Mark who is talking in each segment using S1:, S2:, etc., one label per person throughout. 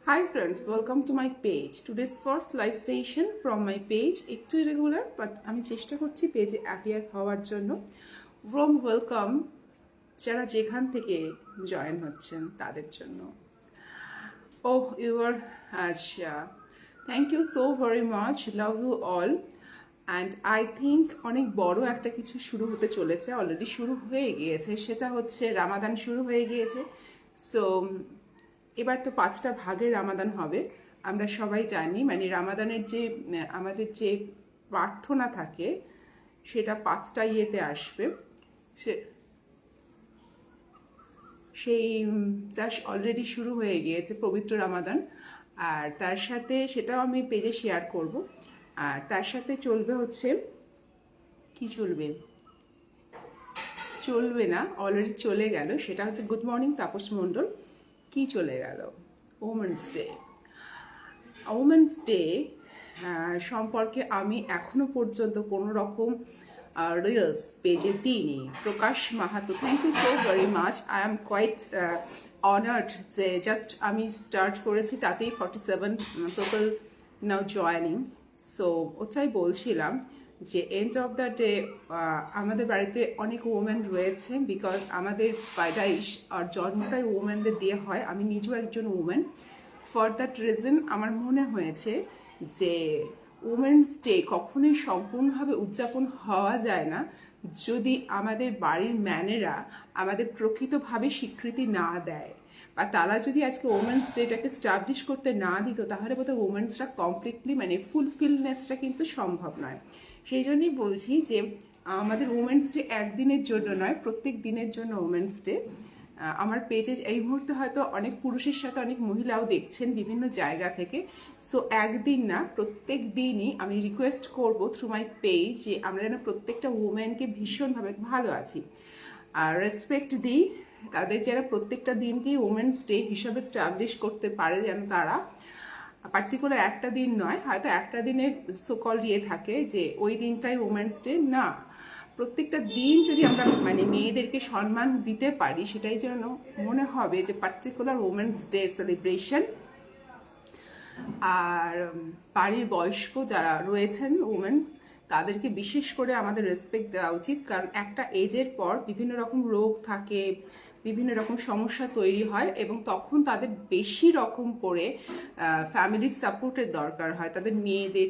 S1: Hi friends, welcome to my page. Today's first live session from my page. একটু irregular but আমি চেষ্টা করছি পেজে অ্যাপিয়ার হওয়ার জন্য। Warm welcome যারা যেখান থেকে জয়েন হচ্ছেন তাদের জন্য। Oh, you are আচ্ছা। Thank you so very much. Love you all. And I think অনেক বড় একটা কিছু শুরু হতে চলেছে, অলরেডি শুরু হয়ে গিয়েছে, সেটা হচ্ছে রামাদান শুরু হয়ে গিয়েছে। সো এবার তো 5টা ভাগের রামাদান হবে। আমরা সবাই জানি মানে রামাদানের যে আমাদের যে প্রার্থনা থাকে সেটা 5টা ইয়েতে আসবে। সেইটা অলরেডি শুরু হয়ে গিয়েছে পবিত্র রামাদান, আর তার সাথে সেটাও আমি পেজে শেয়ার করব। আর তার সাথে চলবে হচ্ছে কি চলবে না, অলরেডি চলে গেল, সেটা হচ্ছে গুড মর্নিং তাপস মণ্ডল। কি চলে গেল? Women's day. ওমেন্স ডে সম্পর্কে আমি এখনো পর্যন্ত কোনো রকম রিলস পেজে দিইনি। Prakash Mahato, thank you so very much. I am quite honoured যে জাস্ট আমি স্টার্ট করেছি তাতেই 47 পিপল নাও জয়নিং। সো ওটাই বলছিলাম যে এন্ড অফ দ্য ডে আমাদের বাড়িতে অনেক ওমেন রয়েছে, বিকজ আমাদের পাইডাইশ আর জন্মটাই ওমেনদের দিয়ে হয়। আমি নিজেও একজন ওমেন। ফর দ্যাট রিজন আমার মনে হয়েছে যে ওমেন্স ডে কখনোই সম্পূর্ণভাবে উদযাপন হওয়া যায় না যদি আমাদের বাড়ির ম্যানেরা আমাদের প্রকৃতভাবে স্বীকৃতি না দেয়, বা তারা যদি আজকে ওমেন্স ডেটাকে স্টাবলিশ করতে না দিত, তাহলে বোধহয় ওমেন্সটা কমপ্লিটলি মানে ফুলফিলনেসটা কিন্তু সম্ভব নয়। সেই জন্যই বলছি যে আমাদের ওমেন্স ডে একদিনের জন্য নয়, প্রত্যেক দিনের জন্য ওমেন্স ডে। আমার পেজে এই মুহূর্তে হয়তো অনেক পুরুষের সাথে অনেক মহিলাও দেখছেন বিভিন্ন জায়গা থেকে। সো একদিন না, প্রত্যেক দিনই আমি রিকোয়েস্ট করব থ্রু মাই পেজ যে আমরা যেন প্রত্যেকটা ওমেনকে ভীষণভাবে ভালো আছি আর রেসপেক্ট দিই, তাদের যারা প্রত্যেকটা দিনকেই ওমেন্স ডে হিসাবে স্টাবলিশ করতে পারে, যেন তারা পার্টিকুলার একটা দিন নয়, হয়তো একটা দিনের সোকল ইয়ে থাকে যে ওই দিনটাই ওমেন্স ডে না, প্রত্যেকটা দিন যদি আমরা মানে মেয়েদেরকে সম্মান দিতে পারি, সেটাই যেন মনে হবে যে পার্টিকুলার ওমেন্স ডে সেলিব্রেশন। আর বাড়ির বয়স্ক যারা রয়েছেন ওমেন, তাদেরকে বিশেষ করে আমাদের রেসপেক্ট দেওয়া উচিত, কারণ একটা এজের পর বিভিন্ন রকম রোগ থাকে, বিভিন্ন রকম সমস্যা তৈরি হয়, এবং তখন তাদের বেশি রকম করে ফ্যামিলির সাপোর্টের দরকার হয়, তাদের মেয়েদের,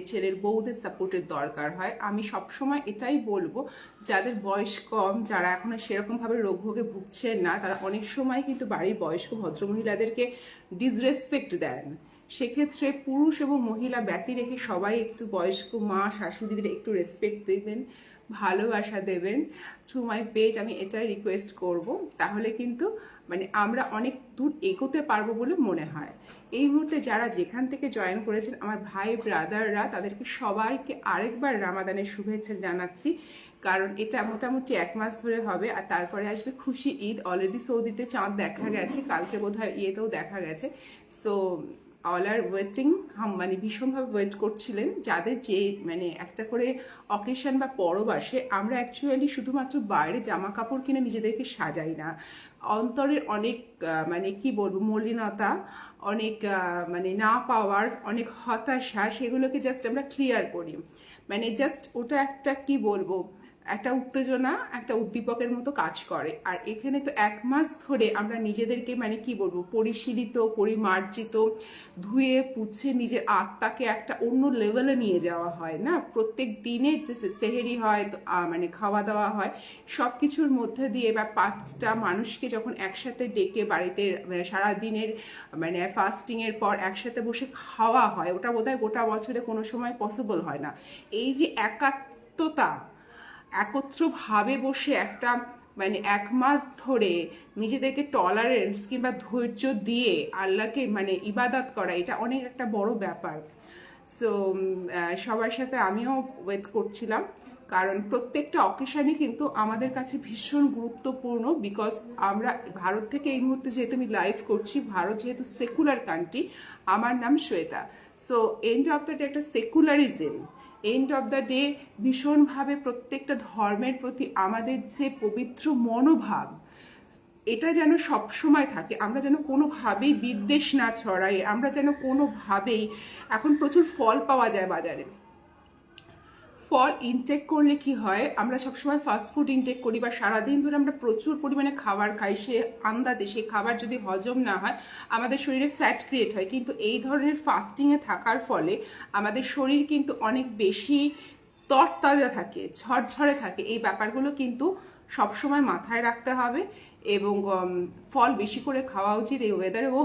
S1: ছেলের বউদের সাপোর্টের দরকার হয়। আমি সবসময় এটাই বলবো, যাদের বয়স কম, যারা এখনো সেরকমভাবে রোগ ভোগে ভুগছেন না, তারা অনেক সময় কিন্তু বাড়ির বয়স্ক ভদ্রমহিলাদেরকে ডিসরেসপেক্ট দেন। সেক্ষেত্রে পুরুষ এবং মহিলা ব্যতি রেখে সবাই একটু বয়স্ক মা শাশুড়িদের একটু রেসপেক্ট দেবেন, ভালোবাসা দেবেন। থ্রু মাই পেজ আমি এটাই রিকোয়েস্ট করব, তাহলে কিন্তু মানে আমরা অনেক দূর এগোতে পারবো বলে মনে হয়। এই মুহূর্তে যারা যেখান থেকে জয়েন করেছেন আমার ভাই ব্রাদাররা, তাদেরকে সবাইকে আরেকবার রামাদানের শুভেচ্ছা জানাচ্ছি, কারণ এটা মোটামুটি 1 মাস ধরে হবে। আর তারপরে আসবে খুশি ঈদ। অলরেডি সৌদিতে চাঁদ দেখা গেছে, কালকে বোধহয় ইয়েতেও দেখা গেছে। সো অল আর ওয়েটিং, মানে ভীষণভাবে ওয়েট করছিলেন। যাদের যে মানে একটা করে অকেশন বা পরব আসে, আমরা অ্যাকচুয়ালি শুধুমাত্র বাইরে জামা কাপড় কিনে নিজেদেরকে সাজাই না, অন্তরের অনেক মানে কি বলবো মলিনতা, অনেক মানে না পাওয়ার অনেক হতাশা, সেগুলোকে জাস্ট আমরা ক্লিয়ার করি। মানে জাস্ট ওটা একটা কি বলবো, একটা উত্তেজনা, একটা উদ্দীপকের মতো কাজ করে। আর এখানে তো 1 মাস ধরে আমরা নিজেদেরকে মানে কি বলবো পরিশীলিত, পরিমার্জিত, ধুয়ে পুছে নিজের আত্মাকে একটা অন্য লেভেলে নিয়ে যাওয়া হয় না। প্রত্যেক দিনের যে সেহেরি হয়, মানে খাওয়া দাওয়া হয়, সব কিছুর মধ্যে দিয়ে বা 5টা মানুষকে যখন একসাথে ডেকে বাড়িতে সারাদিনের মানে ফাস্টিংয়ের পর একসাথে বসে খাওয়া হয়, ওটা বোধহয় গোটা বছরে কোনো সময় পসিবল হয় না। এই যে একাত্মতা, একত্রভাবে বসে একটা মানে 1 মাস ধরে নিজেদেরকে টলারেন্স কিংবা ধৈর্য দিয়ে আল্লাহকে মানে ইবাদত করা, এটা অনেক একটা বড় ব্যাপার। সো সবার সাথে আমিও ওয়েট করছিলাম, কারণ প্রত্যেকটা অকেশনই কিন্তু আমাদের কাছে ভীষণ গুরুত্বপূর্ণ। বিকজ আমরা ভারত থেকে এই মুহূর্তে যেহেতু আমি লাইভ করছি, ভারত যেহেতু সেকুলার কান্ট্রি, আমার নাম Shweta. So end of the day একটা সেকুলারিজম, এন্ড অফ দ্য ডে ভীষণভাবে প্রত্যেকটা ধর্মের প্রতি আমাদের যে পবিত্র মনোভাব, এটা যেন সব সময় থাকে, আমরা যেন কোনোভাবেই বিদ্বেষ না ছড়াই, আমরা যেন কোনোভাবেই, এখন প্রচুর ফল পাওয়া যায় বাজারে, ফল ইনটেক করলে কি হয়, আমরা সবসময় ফাস্ট ফুড ইনটেক করি বা সারাদিন ধরে আমরা প্রচুর পরিমাণে খাবার খাই, সে আন্দাজে সেই খাবার যদি হজম না হয় আমাদের শরীরে ফ্যাট ক্রিয়েট হয়। কিন্তু এই ধরনের ফাস্টিংয়ে থাকার ফলে আমাদের শরীর কিন্তু অনেক বেশি তরতাজা থাকে, ঝরঝরে থাকে। এই ব্যাপারগুলো কিন্তু সবসময় মাথায় রাখতে হবে এবং ফল বেশি করে খাওয়া উচিত এই ওয়েদারে। ও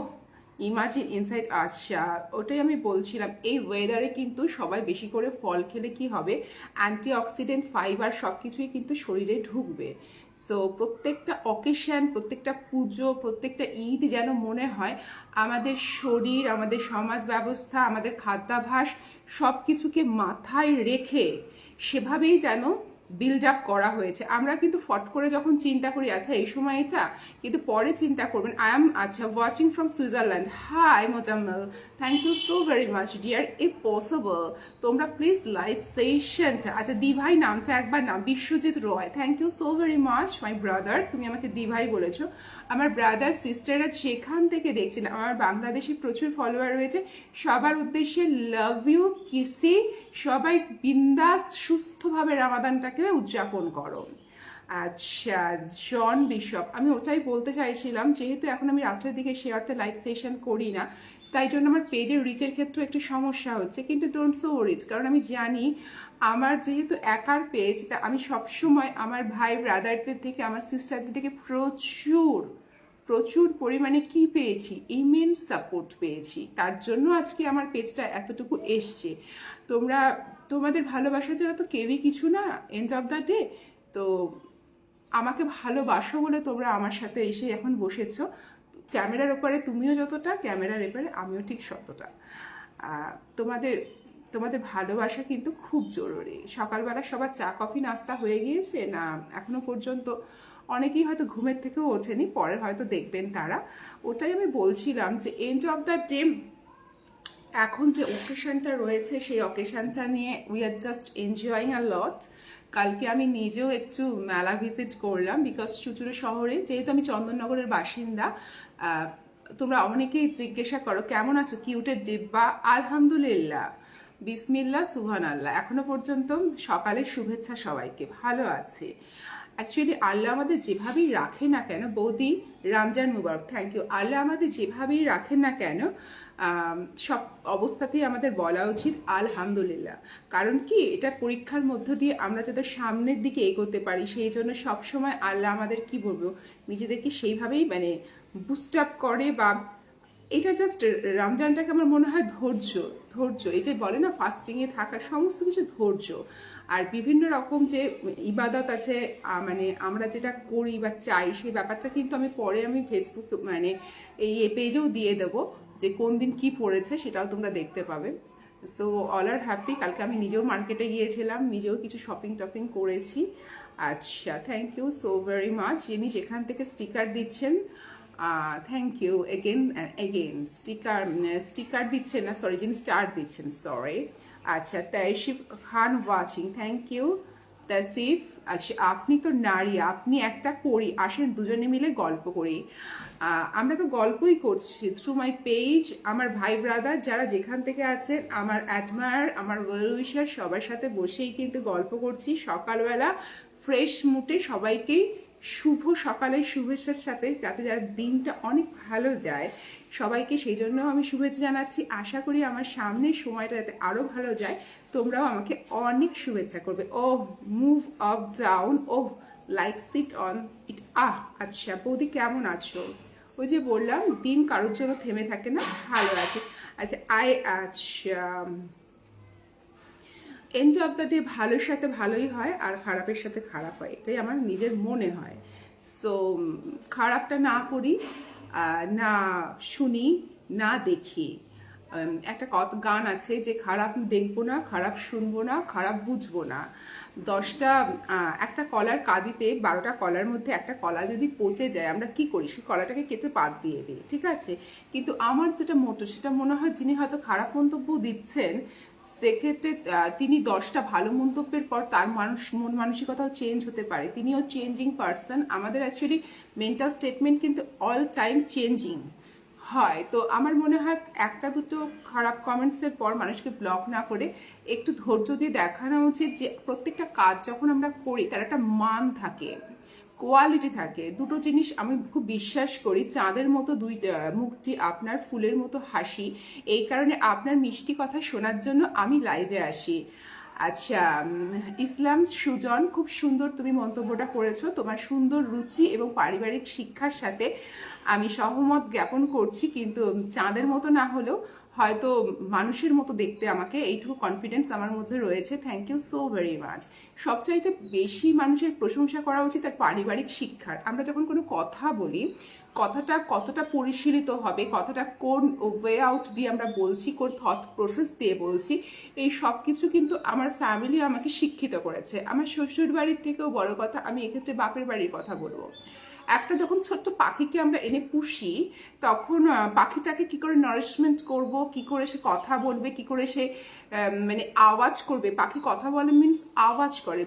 S1: ইমাজিন ইনসাইড, আচ্ছা ওটাই আমি বলছিলাম, এই ওয়েদারে কিন্তু সবাই বেশি করে ফল খেলে কি হবে, অ্যান্টিঅক্সিডেন্ট, ফাইবার সব কিছুই কিন্তু শরীরে ঢুকবে। সো প্রত্যেকটা অকেশন, প্রত্যেকটা পুজো, প্রত্যেকটা ঈদ যেন মনে হয় আমাদের শরীর, আমাদের সমাজ ব্যবস্থা, আমাদের খাদ্যাভ্যাস সব কিছুকে মাথায় রেখে সেভাবেই যেন বিল্ড আপ করা হয়েছে। আমরা কিন্তু ফট করে যখন চিন্তা করি আচ্ছা এই সময় এটা, কিন্তু পরে চিন্তা করবেন। আই এম আচ্ছা watching from Switzerland, hi Mozammel, thank you so very much dear. If possible তোমরা প্লিজ লাইভ সেশনটা, আচ্ছা দিভাই নামটা একবার নাম, Biswajit Roy, thank you so very much my brother, তুমি আমাকে দিভাই বলেছো। আমার ব্রাদার সিস্টাররা যেখান থেকে দেখছেন, আমার বাংলাদেশে প্রচুর ফলোয়ার রয়েছে, সবার উদ্দেশ্যে লাভ ইউ, কিসি, সবাই বিন্দাস সুস্থভাবে রামাদানটাকে উদযাপন করো। আচ্ছা জন বিশপ, আমি ওটাই বলতে চাইছিলাম, যেহেতু এখন আমি রাত্রের দিকে শেয়ারতে লাইভ সেশন করি না, তাই জন্য আমার পেজের রিচের ক্ষেত্রে একটু সমস্যা হচ্ছে, কিন্তু ডোন্ট সো ওরিজ, কারণ আমি জানি আমার যেহেতু একার পেজ, তা আমি সবসময় আমার ভাই ব্রাদারদের থেকে, আমার সিস্টারদের থেকে প্রচুর প্রচুর পরিমাণে কি পেয়েছি, ইমেন্স সাপোর্ট পেয়েছি। তার জন্য আজকে আমার পেজটা এতটুকু এসছে। তোমরা, তোমাদের ভালোবাসা ছাড়া তো কেউই কিছু না এন্ড অফ দ্য ডে। তো আমাকে ভালোবাসো বলে তোমরা আমার সাথে এসে এখন বসেছো। ক্যামেরার ওপরে তুমিও যতটা, ক্যামেরার এপারে আমিও ঠিক ততটা। তোমাদের তোমাদের ভালোবাসা কিন্তু খুব জরুরি। সকালবেলা সবার চা কফি নাস্তা হয়ে গিয়েছে না এখনো পর্যন্ত? অনেকেই হয়তো ঘুমের থেকেও ওঠেনি, পরে হয়তো দেখবেন তারা। ওটাই আমি বলছিলাম যে এন্ড অফ দ্য ডে এখন যে অকেশনটা রয়েছে সেই অকেশনটা নিয়ে উই আর জাস্ট এনজয়িং আ লট। কালকে আমি নিজেও একটু মেলা ভিজিট করলাম, বিকজ চুচুড়ো শহরে, যেহেতু আমি চন্দননগরের বাসিন্দা। তোমরা অনেকেই জিজ্ঞাসা করো কেমন আছো কিউটের ডিব্বা, আলহামদুলিল্লাহ, বিসমিল্লাহ, সুবহান আল্লাহ, এখনো পর্যন্ত সকালের শুভেচ্ছা সবাইকে, ভালো আছে। অ্যাকচুয়ালি আল্লাহ আমাদের যেভাবেই রাখে না কেন, বৌদি রমজান মুবারক, থ্যাংক ইউ। আল্লাহ আমাদের যেভাবেই রাখেন না কেন সব অবস্থাতেই আমাদের বলা উচিত আলহামদুলিল্লাহ। কারণ কি, এটা পরীক্ষার মধ্য দিয়ে আমরা যাতে সামনের দিকে এগোতে পারি, সেই জন্য সবসময় আল্লাহ আমাদের কি বলবো, নিজেদেরকে সেইভাবেই মানে বুস্ট আপ করে। বা এটা জাস্ট রমজানটাকে আমার মনে হয় ধৈর্য, ধৈর্য, এই যে বলে না ফাস্টিংয়ে থাকা, সমস্ত কিছু ধৈর্য। আর বিভিন্ন রকম যে ইবাদত আছে, মানে আমরা যেটা করি বা চাই, সেই ব্যাপারটা কিন্তু আমি পরে আমি ফেসবুক মানে এই পেজেও দিয়ে দেবো, যে কোন দিন কি পড়েছে সেটাও তোমরা দেখতে পাবে। সো অল আর হ্যাপি। কালকে আমি নিজেও মার্কেটে গিয়েছিলাম, নিজেও কিছু শপিং টপিং করেছি। আচ্ছা thank you so very much, যিনি যেখান থেকে স্টিকার দিচ্ছেন, thank you again again. Sticker দিচ্ছেন না, সরি, যিনি স্টার দিচ্ছেন, সরি। আচ্ছা Taishif Khan watching, thank you Tasif. আচ্ছা আপনি তো নারী, আপনি একটা করি, আসেন দুজনে মিলে গল্প করি। আমরা তো গল্পই করছি থ্রু মাই পেজ। আমার ভাই ব্রাদার যারা যেখান থেকে আছেন, আমার অ্যাডমায়ার, আমার ওয়েল উইশার, সবার সাথে বসেই কিন্তু গল্প করছি সকালবেলা ফ্রেশ মুডে। সবাইকেই শুভ সকালের শুভেচ্ছার সাথে, যাতে যার দিনটা অনেক ভালো যায়, সবাইকে সেই জন্য আমি শুভেচ্ছা জানাচ্ছি। আশা করি আমার সামনের সময়টা যাতে আরও ভালো যায়, তোমরাও আমাকে অনেক শুভেচ্ছা করবে। Oh move up down, oh like sit on it. আচ্ছা বৌদি কেমন আছো? ওই যে বললাম দিন কারোর জন্য থেমে থাকে না, ভালো আছে। আচ্ছা আচ্ছা এন্ড অফ দ্য ডে ভালোর সাথে ভালোই হয় আর খারাপের সাথে খারাপ হয়, এটাই আমার নিজের মনে হয়। সো খারাপটা না করি, না শুনি, না দেখি। একটা গান আছে যে খারাপ দেখবো না, খারাপ শুনবো না, খারাপ বুঝবো না। 10টা একটা কলার কাঁদিতে 12টা কলার মধ্যে একটা কলা যদি পচে যায়, আমরা কি করি, সেই কলাটাকে কেটে বাদ দিয়ে দিই, ঠিক আছে? কিন্তু আমার যেটা মোটো, সেটা মনে হয় যিনি হয়তো খারাপ মন্তব্য দিচ্ছেন, সেক্ষেত্রে তিনি 10টা ভালো মন্তব্যের পর তার মন মানসিকতাও চেঞ্জ হতে পারে, তিনিও চেঞ্জিং পারসন। আমাদের অ্যাকচুয়ালি মেন্টাল স্টেটমেন্ট কিন্তু অল টাইম চেঞ্জিং হয়। তো আমার মনে হয় একটা দুটো খারাপ কমেন্টসের পর মানুষকে ব্লক না করে একটু ধৈর্য দিয়ে দেখানো উচিত যে প্রত্যেকটা কাজ যখন আমরা করি তার একটা মান থাকে, কোয়ালিটি থাকে। দুটো জিনিস আমি খুব বিশ্বাস করি, চাঁদের মতো দুইটা মুখটি, আপনার ফুলের মতো হাসি। এই কারণে আপনার মিষ্টি কথা শোনার জন্য আমি লাইভে আসি। আচ্ছা, ইসলাম সুজন, খুব সুন্দর তুমি মন্তব্যটা করেছো। তোমার সুন্দর রুচি এবং পারিবারিক শিক্ষার সাথে আমি সহমত জ্ঞাপন করছি, কিন্তু চাঁদের মতো না হলেও হয়তো মানুষের মতো দেখতে আমাকে, এইটুকু কনফিডেন্স আমার মধ্যে রয়েছে। Thank you so very much. সবচাইতে বেশি মানুষের প্রশংসা করা উচিত তার পারিবারিক শিক্ষার। আমরা যখন কোনো কথা বলি, কথাটা কতটা পরিশীলিত হবে, কথাটা কোন ওয়ে আউট দিয়ে আমরা বলছি, কোন থট প্রসেস দিয়ে বলছি, এই সব কিছু কিন্তু আমার ফ্যামিলি আমাকে শিক্ষিত করেছে। আমার শ্বশুর বাড়ির থেকেও বড় কথা, আমি এক্ষেত্রে বাপের বাড়ির কথা বলবো। একটা যখন ছোট্ট পাখিকে আমরা এনে পুষি, তখন পাখিটাকে কি করে নারিশমেন্ট করব, কি করে সে কথা বলবে, কি করে সে মানে আওয়াজ করবে। পাখি কথা বলে মিনস আওয়াজ করে,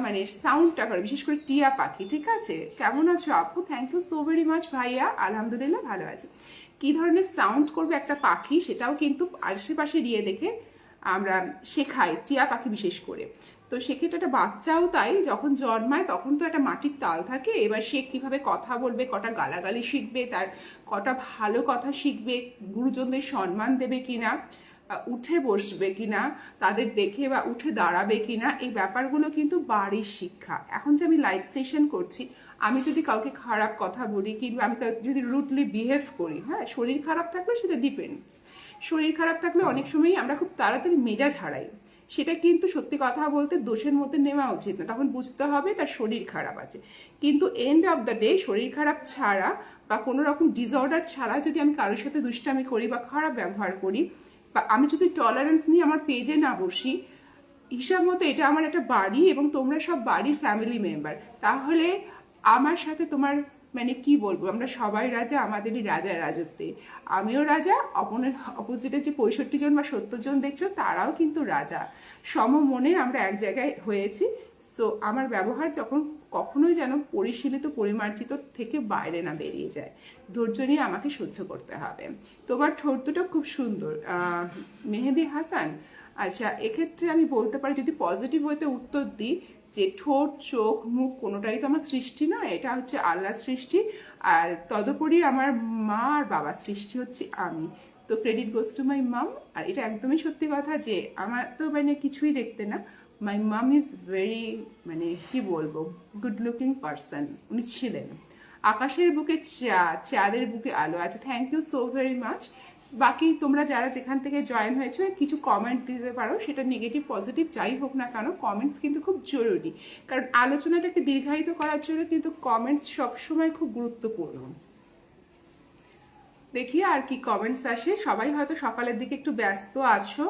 S1: মানে সাউন্ডটা করে, বিশেষ করে টিয়া পাখি। ঠিক আছে, কেমন আছো আপু? Thank you so very much ভাইয়া। আলহামদুলিল্লাহ ভালো আছি। কি ধরনের সাউন্ড করবে একটা পাখি সেটাও কিন্তু আশেপাশে গিয়ে দেখে আমরা শেখাই, টিয়া পাখি বিশেষ করে। তো সেক্ষেত্রে একটা বাচ্চাও তাই, যখন জন্মায় তখন তো একটা মাটির তাল থাকে, এবার সে কিভাবে কথা বলবে, কটা গালাগালি শিখবে, তার কটা ভালো কথা শিখবে, গুরুজনদের সম্মান দেবে কিনা, উঠে বসবে কিনা, তাদের দেখে বা উঠে দাঁড়াবে কিনা, এই ব্যাপারগুলো কিন্তু বাড়ির শিক্ষা। এখন যে আমি লাইভ সেশন করছি, আমি যদি কাউকে খারাপ কথা বলি কিংবা আমি যদি রুডলি বিহেভ করি, হ্যাঁ, শরীর খারাপ থাকলে সেটা ডিপেন্ডস। শরীর খারাপ থাকলে অনেক সময়ই আমরা খুব তাড়াতাড়ি মেজাজ হারাই, সেটা কিন্তু সত্যি কথা বলতে দোষের মধ্যে নেওয়া উচিত না। তখন বুঝতে হবে তার শরীর খারাপ আছে। কিন্তু এন্ড অফ দ্য ডে শরীর খারাপ ছাড়া বা কোনো রকম ডিসঅর্ডার ছাড়া যদি আমি কারোর সাথে দুষ্টামি করি বা খারাপ ব্যবহার করি, বা আমি যদি টলারেন্স নিয়ে আমার পেজে না বসি, হিসাব মতো এটা আমার একটা বাড়ি এবং তোমরা সব বাড়ির ফ্যামিলি মেম্বার, তাহলে আমার সাথে তোমার মানে কি বলবো, আমরা সবাই রাজা, আমাদেরই রাজার রাজত্বে। আমিও রাজা, অপোজিটে যে 65 জন বা 70 জন দেখছো তারাও কিন্তু রাজা। সম মনে আমরা এক জায়গায় হয়েছি। সো আমার ব্যবহার যখন কখনোই যেন পরিশীলিত পরিমার্জিত থেকে বাইরে না বেরিয়ে যায়, ধৈর্য নিয়ে আমাকে সহ্য করতে হবে। তোমার ঠোঁট দুটো খুব সুন্দর, মেহেদি হাসান। আচ্ছা, এক্ষেত্রে আমি বলতে পারি যদি পজিটিভ ওয়েতে উত্তর দিই, যে ঠোঁট, চোখ, মুখ কোনোটাই তো আমার সৃষ্টি নয়, এটা হচ্ছে আল্লাহর সৃষ্টি। আর তদুপরি আমার মা আর বাবার সৃষ্টি হচ্ছে আমি। তো ক্রেডিট গোজ টু মাই মাম। আর এটা একদমই সত্যি কথা যে আমার তো মানে কিছুই দেখতে না, মাই মাম ইজ ভেরি মানে কি বলবো গুড লুকিং পারসন, উনি ছিলেন। আকাশের বুকে চাঁদের বুকে আলো। আচ্ছা, thank you so very much. বাকি তোমরা যারা যেখান থেকে জয়েন হয়েছে কিছু কমেন্ট দিতে পারো, সেটা নেগেটিভ পজিটিভ যাই হোক না কেন, কমেন্টস কিন্তু খুব জরুরি, কারণ আলোচনাটাকে দীর্ঘায়িত করার জন্য কিন্তু কমেন্টস সবসময় খুব গুরুত্বপূর্ণ। দেখি আর কি কমেন্টস আসে। সবাই হয়তো সকালের দিকে একটু ব্যস্ত আছো,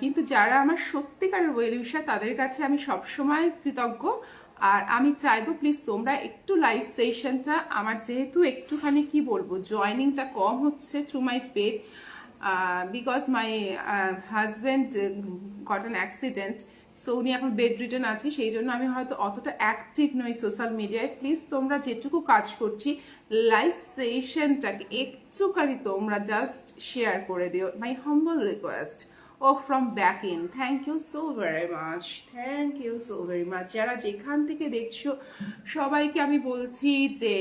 S1: কিন্তু যারা আমার সত্যিকারের ওয়েল উইশার তাদের কাছে আমি সবসময় কৃতজ্ঞ। আর আমি চাইবো প্লিজ তোমরা একটু লাইভ সেশনটা, আমার যেহেতু একটুখানি কি বলবো জয়নিংটা কম হচ্ছে through my page, because my husband got an accident, so উনি এখন বেড রিটার্ন আছে, সেই জন্য আমি হয়তো অতটা অ্যাক্টিভ নই সোশ্যাল মিডিয়ায়। প্লিজ তোমরা যেটুকু কাজ করছি লাইভ সেশনটাকে একটুখানি তোমরা জাস্ট শেয়ার করে দিও, মাই হাম্বল রিকোয়েস্ট। ও from back in, thank you so very much, thank you so very much. যারা যেখান থেকে দেখছো সবাইকে আমি বলছি যে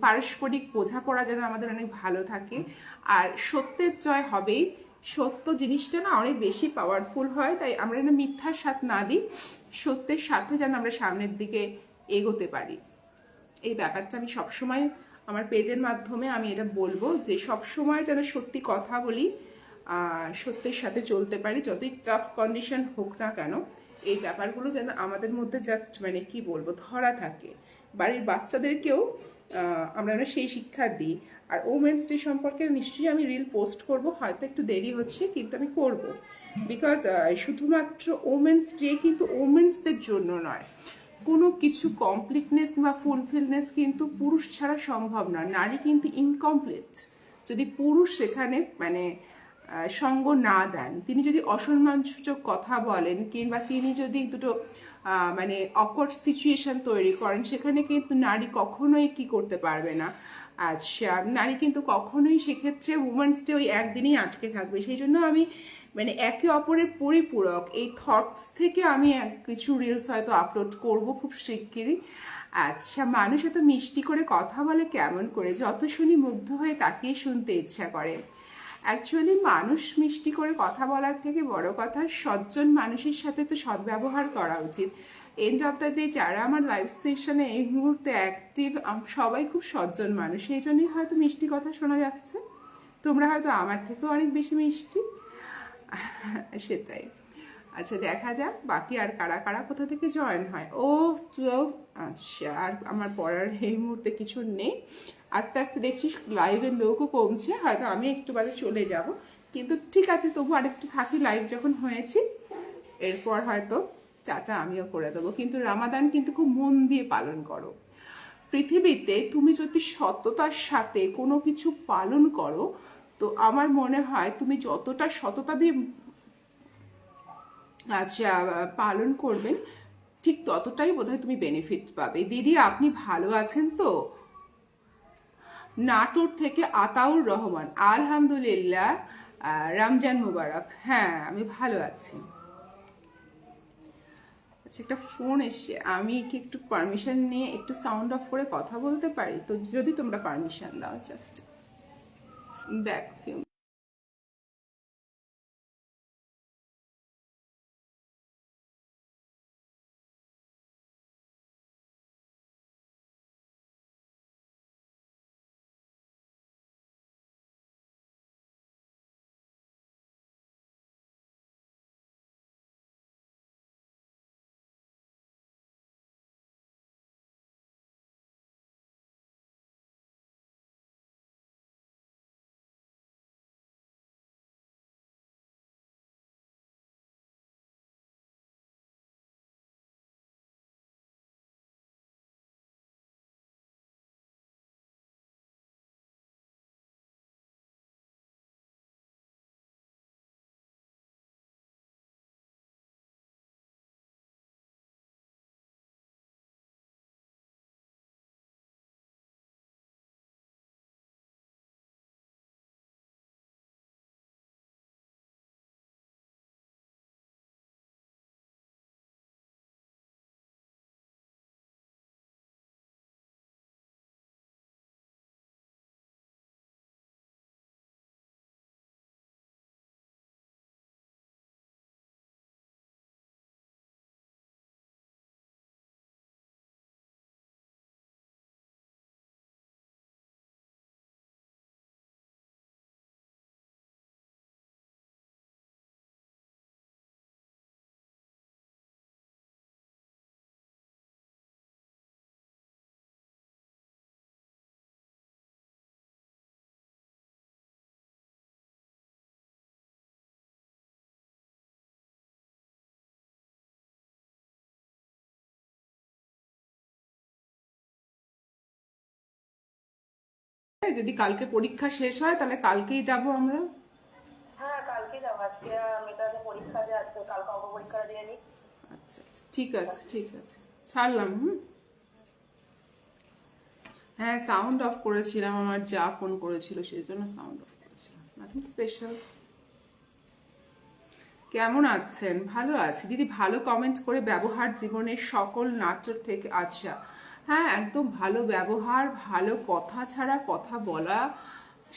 S1: পারস্পরিক বোঝাপড়া যেন আমাদের অনেক ভালো থাকে, আর সত্যের জয় হবেই। সত্য জিনিসটা না অনেক বেশি পাওয়ারফুল হয়, তাই আমরা যেন মিথ্যার সাথ না দিই, সত্যের সাথে যেন আমরা সামনের দিকে এগোতে পারি। এই ব্যাপারটা আমি সবসময় আমার পেজের মাধ্যমে আমি এটা বলবো যে সবসময় যেন সত্যি কথা বলি, সত্যের সাথে চলতে পারি, যতই টাফ কন্ডিশন হোক না কেন। এই ব্যাপারগুলো যেন আমাদের মধ্যে জাস্ট মানে কি বলবো ধরা থাকে। বাড়ির বাচ্চাদেরকেও আমরা সেই শিক্ষা দিই। আর ওমেন্স ডে সম্পর্কে নিশ্চয়ই আমি রিল পোস্ট করব, হয়তো একটু দেরি হচ্ছে কিন্তু আমি করব, বিকজ শুধুমাত্র ওমেন্স ডে কিন্তু ওমেন্সদের জন্য নয়। কোনো কিছু কমপ্লিটনেস বা ফুলফিলনেস কিন্তু পুরুষ ছাড়া সম্ভব নয়, নারী কিন্তু ইনকমপ্লিট। যদি পুরুষ সেখানে মানে সঙ্গ না দেন, তিনি যদি অসম্মানসূচক কথা বলেন কিংবা তিনি যদি দুটো মানে অকওয়ার্ড সিচুয়েশন তৈরি করেন, সেখানে কিন্তু নারী কখনোই কি করতে পারবে না। আচ্ছা, নারী কিন্তু কখনোই সেক্ষেত্রে উমেন্স ডে ওই একদিনেই আটকে থাকবে। সেই জন্য আমি মানে একে অপরের পরিপূরক এই থটস থেকে আমি কিছু রিলস হয়তো আপলোড করব খুব শিগগিরই। আচ্ছা, মানুষ এত মিষ্টি করে কথা বলে কেমন করে, যত শুনি মুগ্ধ হয়ে তাকিয়ে শুনতে ইচ্ছা করে। অ্যাকচুয়ালি মানুষ মিষ্টি করে কথা বলার থেকে বড় কথা সজ্জন মানুষের সাথে তো সদ্ব্যবহার করা উচিত। এন্ড অফ দ্য ডে যারা আমার লাইভ সেশনে এই মুহূর্তে অ্যাক্টিভ সবাই খুব সজ্জন মানুষ, এই জন্যই হয়তো মিষ্টি কথা শোনা যাচ্ছে। তোমরা হয়তো আমার থেকেও অনেক বেশি মিষ্টি, সেটাই। আচ্ছা, দেখা যাক বাকি আর কারা কারা কোথা থেকে জয়েন হয়। ও 12। আচ্ছা, আর আমার পড়ার এই মুহূর্তে কিছু নেই। আস্তে আস্তে দেখছি লাইভের লোকও কমছে, হয়তো আমি একটু বাদে চলে যাব, কিন্তু ঠিক আছে তবু আরেকটু থাকি লাইভ যখন হয়েছি, এরপর হয়তো চাটা আমিও করে দেবো। কিন্তু রামাদান কিন্তু খুব মন দিয়ে পালন করো। পৃথিবীতে তুমি যদি সততার সাথে কোনো কিছু পালন করো, তো আমার মনে হয় তুমি যতটা সততা দিয়ে আচ্ছা পালন করবেন, ঠিক ততটাই বোধহয় তুমি বেনিফিট পাবে। দিদি আপনি ভালো আছেন তো? নাটোর থেকে আতাউর রহমান, আলহামদুলিল্লাহ, রমজান মুবারক। হ্যাঁ, আমি ভালো আছি। আচ্ছা, একটা ফোন এসছে, আমি কি একটু পারমিশন নিয়ে একটু সাউন্ড অফ করে কথা বলতে পারি? তো যদি তোমরা পারমিশন দাও, জাস্ট ব্যাক ফিউ। যদি কালকে পরীক্ষা শেষ হয় তাহলে কালকেই যাব আমরা।
S2: হ্যাঁ, কালকে যাবো। আজকে মেয়েটা আছে পরীক্ষা, যে আজকে কালকে অঙ্ক পরীক্ষাটা দিয়ে নিই।
S1: আচ্ছা আচ্ছা, ঠিক আছে ঠিক আছে, ছাড়লাম। হুম, হ্যাঁ সাউন্ড অফ করেছিলাম, আমার যা ফোন করেছিল সেই জন্য সাউন্ড অফ করেছিলাম, নাথিং স্পেশাল। কেমন আছেন? ভালো আছি দিদি, ভালো কমেন্ট করে ব্যবহার জীবনের সকল নাটক থেকে। আচ্ছা, হ্যাঁ একদম ভালো ব্যবহার, ভালো কথা ছাড়া কথা বলা,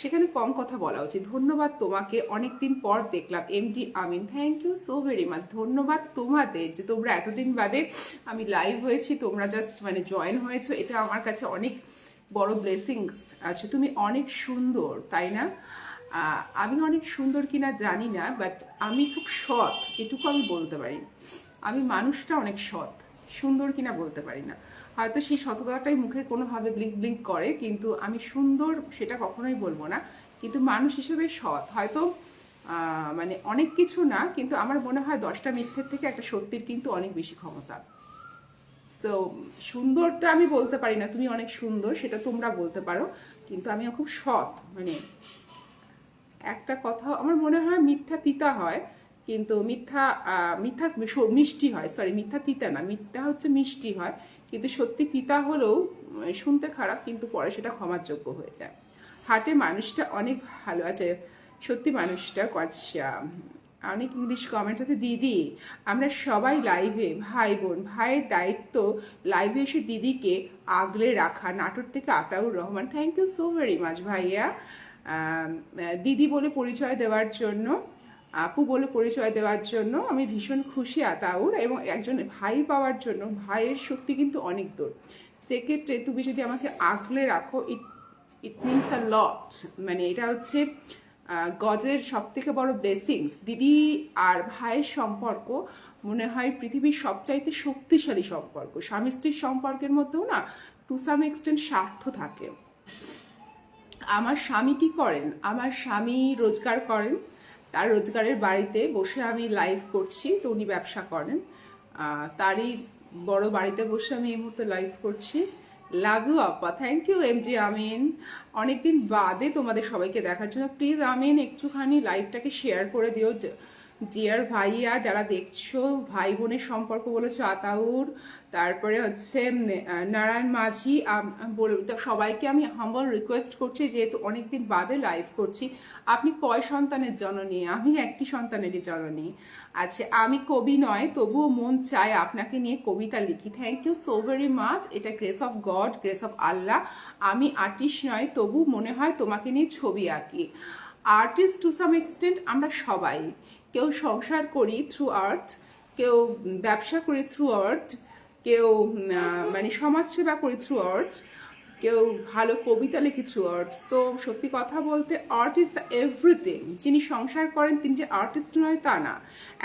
S1: সেখানে কম কথা বলা উচিত। ধন্যবাদ তোমাকে, অনেকদিন পর দেখলাম MD Amin, thank you so very much. ধন্যবাদ তোমাদের যে তোমরা এতদিন বাদে আমি লাইভ হয়েছি, তোমরা জাস্ট মানে জয়েন হয়েছো, এটা আমার কাছে অনেক বড় ব্লেসিংস। আচ্ছা, তুমি অনেক সুন্দর তাই না? আমি অনেক সুন্দর কিনা জানি না, বাট আমি খুব সৎ, এটুকু আমি বলতে পারি। আমি মানুষটা অনেক সৎ, সুন্দর কিনা বলতে পারি না, হয়তো সেই সততাটাই মুখে কোনোভাবে ব্লিঙ্ক ব্লিঙ্ক করে, কিন্তু আমি সুন্দর সেটা কখনোই বলবো না। কিন্তু মানুষ হিসেবে সৎ, হয়তো মানে অনেক কিছু না, কিন্তু আমার মনে হয় 10টা মিথ্যের থেকে একটা সত্যির কিন্তু অনেক বেশি ক্ষমতা। সো সুন্দরটা আমি বলতে পারি না, তুমি অনেক সুন্দর সেটা তোমরা বলতে পারো, কিন্তু আমি খুব সৎ, মানে একটা কথা আমার মনে হয় মিথ্যা তিতা হয়, কিন্তু মিথ্যা মিষ্টি হয়, সরি মিথ্যা তিতা না, মিথ্যা হচ্ছে মিষ্টি হয়, কিন্তু সত্যি তিতা হলেও শুনতে খারাপ, কিন্তু পরে সেটা ক্ষমার যোগ্য হয়ে যায়। হার্টে মানুষটা অনেক ভালো আছে, সত্যি মানুষটা। আচ্ছা, অনেক ইংলিশ কমেন্ট আছে। দিদি আমরা সবাই লাইভে ভাই বোন, ভাইয়ের দায়িত্ব লাইভে এসে দিদিকে আগলে রাখা। নাটোর থেকে Ataur Rahman, thank you so very much ভাইয়া, দিদি বলে পরিচয় দেওয়ার জন্য, আপু বলে পরিচয় দেওয়ার জন্য আমি ভীষণ খুশি আতাউর, এবং একজন ভাই পাওয়ার জন্য। ভাইয়ের শক্তি কিন্তু অনেক দূর। সেক্ষেত্রে তুমি যদি আমাকে আগলে রাখো, ইট মিনস আ লট, মানে এটা হচ্ছে গডের সব থেকে বড় ব্লেসিংস। দিদি আর ভাইয়ের সম্পর্ক মনে হয় পৃথিবীর সবচাইতে শক্তিশালী সম্পর্ক। স্বামী স্ত্রীর সম্পর্কের মধ্যেও না টু সাম এক্সটেন্ট স্বার্থ থাকে। আমার স্বামী কি করেন? আমার স্বামী রোজগার করেন, তার রোজগারের বাড়িতে বসে আমি লাইভ করছি, তো উনি ব্যবসা করেন, তারই বড় বাড়িতে বসে আমি এই মুহূর্তে লাইভ করছি। লাভ ইউ আপা, থ্যাংক ইউ এমজি আমিন, অনেকদিন বাদে তোমাদের সবাইকে দেখার জন্য। প্লিজ আমিন একটুখানি লাইভটাকে শেয়ার করে দিও। ডিয়ার ভাইয়া যারা দেখছো, ভাই বোনের সম্পর্ক বলেছো আতাউর, তারপরে হচ্ছে নারায়ণ মাঝি, সবাইকে আমি হাম্বল রিকোয়েস্ট করছি, যেহেতু অনেকদিন বাদে লাইভ করছি, আপনি কয় সন্তানের জননী? আমি একটি সন্তানেরই জননী। আচ্ছা, আমি কবি নয়, তবুও মন চায় আপনাকে নিয়ে কবিতা লিখি। Thank you so very much, এটা grace of God, grace of Allah. আমি আর্টিস্ট নয়, তবু মনে হয় তোমাকে নিয়ে ছবি আঁকি। আর্টিস্ট টু সাম এক্সটেন্ট আমরা সবাই, কেউ সংসার করি থ্রু আর্ট, কেউ ব্যবসা করি থ্রু আর্ট, কেউ মানে সমাজসেবা করি থ্রু আর্ট, কেউ ভালো কবিতা লিখি থ্রু আর্ট। সো সত্যি কথা বলতে আর্ট ইজ দ্য এভরিথিং। যিনি সংসার করেন তিনি যে আর্টিস্ট নয় তা না।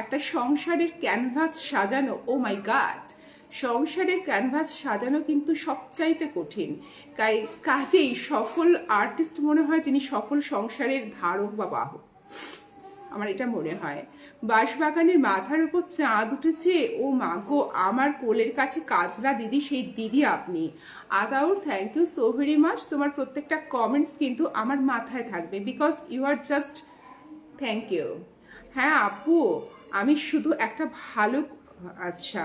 S1: একটা সংসারের ক্যানভাস সাজানো, ও মাই গড, সংসারের ক্যানভাস সাজানো কিন্তু সবচাইতে কঠিন। কাজেই সফল আর্টিস্ট মনে হয় যিনি সফল সংসারের ধারক বা বাহক, আমার এটা মনে হয়। বাঁশবাগানের মাথার উপর চাঁদ উঠেছে, ও মাগো আমার কোলের কাছে কাজলা দিদি, সেই দিদি আপনি। আদাউর, thank you so very much, তোমার প্রত্যেকটা কমেন্টস কিন্তু আমার মাথায় থাকবে, because you are just, thank you. হ্যাঁ আপু, আমি শুধু একটা ভালো, আচ্ছা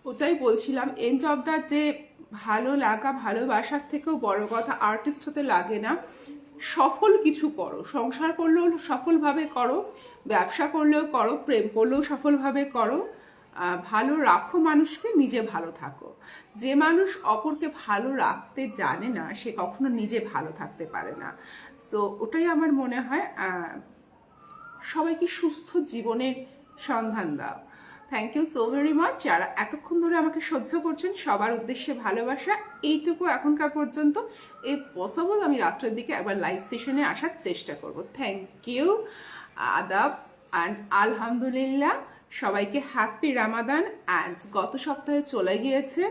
S1: ওটাই বলছিলাম, এন্ড অফ দ্য ডে ভালো লাগা, ভালোবাসার থেকেও বড় কথা আর্টিস্ট হতে লাগে না। সফল কিছু করো, সংসার করলেও সফলভাবে করো, ব্যবসা করলেও করো, প্রেম করলেও সফলভাবে করো, ভালো রাখো মানুষকে, নিজে ভালো থাকো। যে মানুষ অপরকে ভালো রাখতে জানে না, সে কখনো নিজে ভালো থাকতে পারে না। সো ওটাই আমার মনে হয়। সবাইকে সুস্থ জীবনের সন্ধান দাও। Thank you so very much, যারা এতক্ষণ ধরে আমাকে সহ্য করছেন সবার উদ্দেশ্যে ভালোবাসা। এইটুকু এখনকার পর্যন্ত, এই পসিবল আমি রাত্রের দিকে একবার লাইভ সেশনে আসার চেষ্টা করব। থ্যাংক ইউ, আদাব অ্যান্ড আলহামদুলিল্লাহ। সবাইকে হ্যাপি রামাদান। অ্যান্ড গত সপ্তাহে চলে গিয়েছে,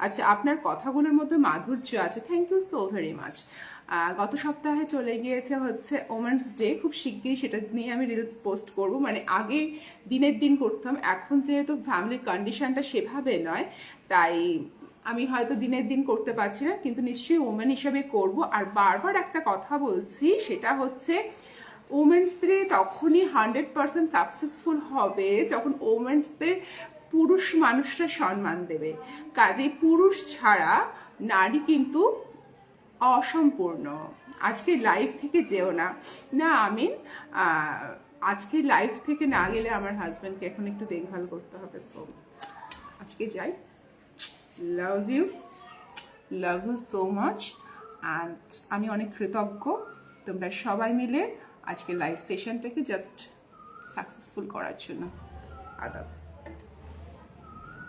S1: আচ্ছা আপনার কথাগুলোর মধ্যে মাধুর্য আছে, thank you so very much. গত সপ্তাহে চলে গিয়েছে হচ্ছে ওমেন্স ডে, খুব শিগগিরই সেটা নিয়ে আমি রিলস পোস্ট করব। মানে আগে দিনের দিন করতাম, এখন যেহেতু ফ্যামিলির কন্ডিশনটা সেভাবে নয়, তাই আমি হয়তো দিনের দিন করতে পারছি না, কিন্তু নিশ্চয়ই ওমেন হিসাবে করব। আর বারবার একটা কথা বলছি, সেটা হচ্ছে ওমেন্সদের তখনই 100% সাকসেসফুল হবে যখন ওমেন্সদের পুরুষ মানুষরা সম্মান দেবে। কাজেই পুরুষ ছাড়া নারী কিন্তু অসম্পূর্ণ। আজকে লাইভ থেকে যেও না, না আমিন, আজকে লাইভ থেকে না গেলে আমার হাজব্যান্ডকে এখন একটু দেখভাল করতে হবে। সো আজকে যাই। Love you so much. And আমি অনেক কৃতজ্ঞ তোমরা সবাই মিলে আজকে লাইভ সেশনটাকে জাস্ট সাকসেসফুল করার জন্য। আদাব।